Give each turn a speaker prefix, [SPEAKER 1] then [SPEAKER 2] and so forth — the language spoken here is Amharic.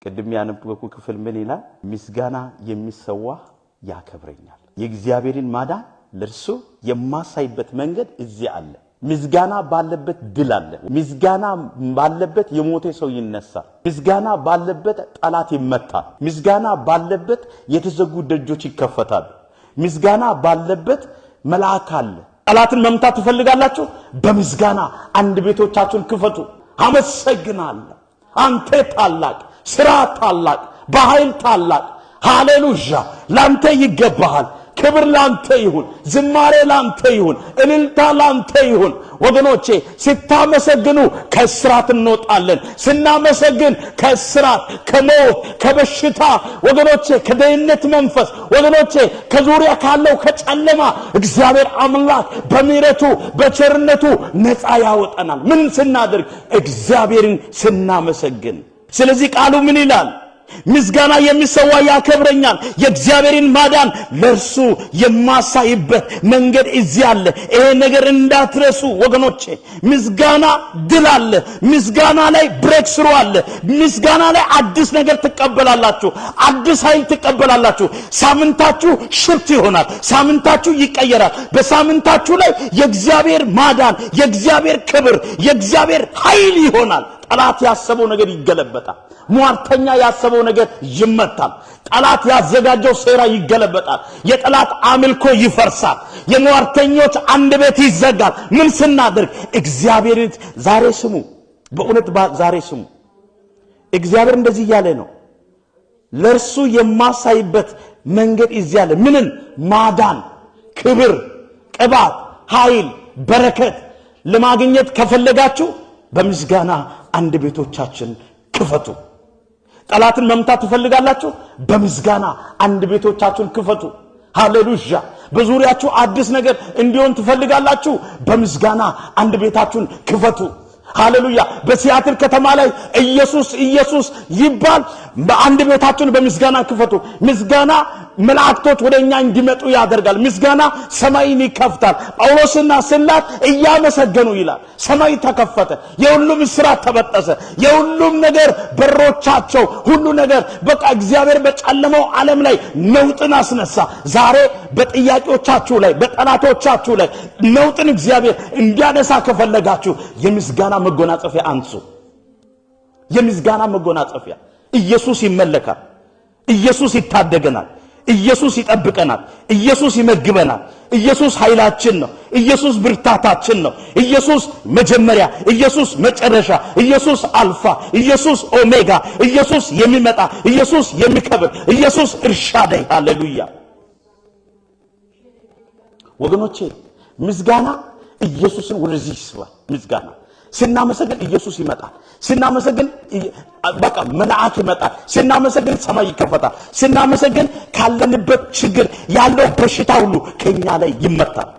[SPEAKER 1] ቅድም ያነበብኩ ክፍል ምን ይላል? ምስጋና የሚሰዋ ያከብረኛል። የእግዚአብሔርን ማዳን ለርሱ የማሳይበት መንገድ እዚህ አለ። ምስጋና ባለበት ድል አለ። ምስጋና ባለበት የሞተ ሰው ይነሳል። ምስጋና ባለበት ጠላት ይመታል። ምስጋና ባለበት የተዘጉ ደጆች ይከፈታሉ። ምስጋና ባለበት መልአክ አለ። ጠላትን መምታት ትፈልጋላችሁ? በምስጋና አንድ ቤቶቻችሁን ክፈቱ። አመሰግናለሁ፣ አንተ ታላቅ፣ ስራ ታላቅ፣ በኃይል ታላቅ፣ ሃሌሉያ፣ ላንተ ይገባሃል። ክብር ላንተ ይሁን፣ ዝማሬ ላንተ ይሁን፣ እልልታ ላንተ ይሁን። ወገኖቼ ስታመሰግኑ ከእስራት እንወጣለን። ስናመሰግን ከእስራት፣ ከሞት፣ ከበሽታ ወገኖቼ፣ ከደህንነት መንፈስ ወገኖቼ፣ ከዙሪያ ካለው ከጨለማ እግዚአብሔር አምላክ በምህረቱ በቸርነቱ ነፃ ያወጣናል። ምን ስናደርግ? እግዚአብሔርን ስናመሰግን። ስለዚህ ቃሉ ምን ይላል? ምስጋና የሚሰዋ ያከብረኛል። የእግዚአብሔርን ማዳን ለርሱ የማሳይበት መንገድ እዚህ አለ። ይሄ ነገር እንዳትረሱ ወገኖቼ። ምስጋና ድል አለ። ምስጋና ላይ ብሬክ ስሩ አለ። ምስጋና ላይ አዲስ ነገር ትቀበላላችሁ። አዲስ ኃይል ትቀበላላችሁ። ሳምንታችሁ ሽፍት ይሆናል። ሳምንታችሁ ይቀየራል። በሳምንታችሁ ላይ የእግዚአብሔር ማዳን፣ የእግዚአብሔር ክብር፣ የእግዚአብሔር ኃይል ይሆናል። ጠላት ያሰበው ነገር ይገለበጣል። ሟርተኛ ያሰበው ነገር ይመታል። ጠላት ያዘጋጀው ሴራ ይገለበጣል። የጠላት አምልኮ ይፈርሳል። የሟርተኞች አንደበት ይዘጋል። ምን ስናደርግ? እግዚአብሔርን ዛሬ ስሙ። በእውነት ዛሬ ስሙ። እግዚአብሔር እንደዚህ ያለ ነው። ለርሱ የማሳይበት መንገድ እዚህ ያለ ምንን? ማዳን፣ ክብር፣ ቅባት፣ ኃይል፣ በረከት ለማግኘት ከፈለጋችሁ በምስጋና አንድ ቤቶቻችን ክፈቱ። ጠላትን መምታት ትፈልጋላችሁ? በምስጋና አንድ ቤቶቻችሁን ክፈቱ። ሃሌሉያ። በዙሪያችሁ አዲስ ነገር እንዲሆን ትፈልጋላችሁ? በምስጋና አንድ ቤታችሁን ክፈቱ። ሃሌሉያ። በሲያትል ከተማ ላይ ኢየሱስ ኢየሱስ ይባል። በአንድ ቤታችሁን በምስጋና ክፈቱ። ምስጋና መላእክቶች ወደኛ እንዲመጡ ያደርጋል። ምስጋና ሰማይን ይከፍታል። ጳውሎስና ሲላስ እያመሰገኑ ይላል ሰማይ ተከፈተ። የሁሉም እስራት ተበጠሰ። የሁሉም ነገር በሮቻቸው ሁሉ ነገር በቃ እግዚአብሔር በጨለመው ዓለም ላይ ነውጥን አስነሳ። ዛሬ በጥያቄዎቻችሁ ላይ በጠላቶቻችሁ ላይ ነውጥን እግዚአብሔር እንዲያነሳ ከፈለጋችሁ የምስጋና መጎናጸፊያ አንሱ። የምስጋና መጎናጸፊያ። ኢየሱስ ይመለካል። ኢየሱስ ይታደገናል። ኢየሱስ ይጠብቀናል። ኢየሱስ ይመግበናል። ኢየሱስ ኃይላችን ነው። ኢየሱስ ብርታታችን ነው። ኢየሱስ መጀመሪያ፣ ኢየሱስ መጨረሻ፣ ኢየሱስ አልፋ፣ ኢየሱስ ኦሜጋ፣ ኢየሱስ የሚመጣ፣ ኢየሱስ የሚከብር፣ ኢየሱስ እርሻዳይ። ሃሌሉያ ወገኖቼ። ምስጋና ኢየሱስን ወደዚህ ይስባል። ምስጋና ስናመሰግን ኢየሱስ ይመጣል። ስናመሰግን በቃ መልአክ ይመጣል። ስናመሰግን ሰማይ ይከፈታል። ስናመሰግን ካለንበት ችግር ያለው በሽታ ሁሉ ከኛ ላይ ይመታል።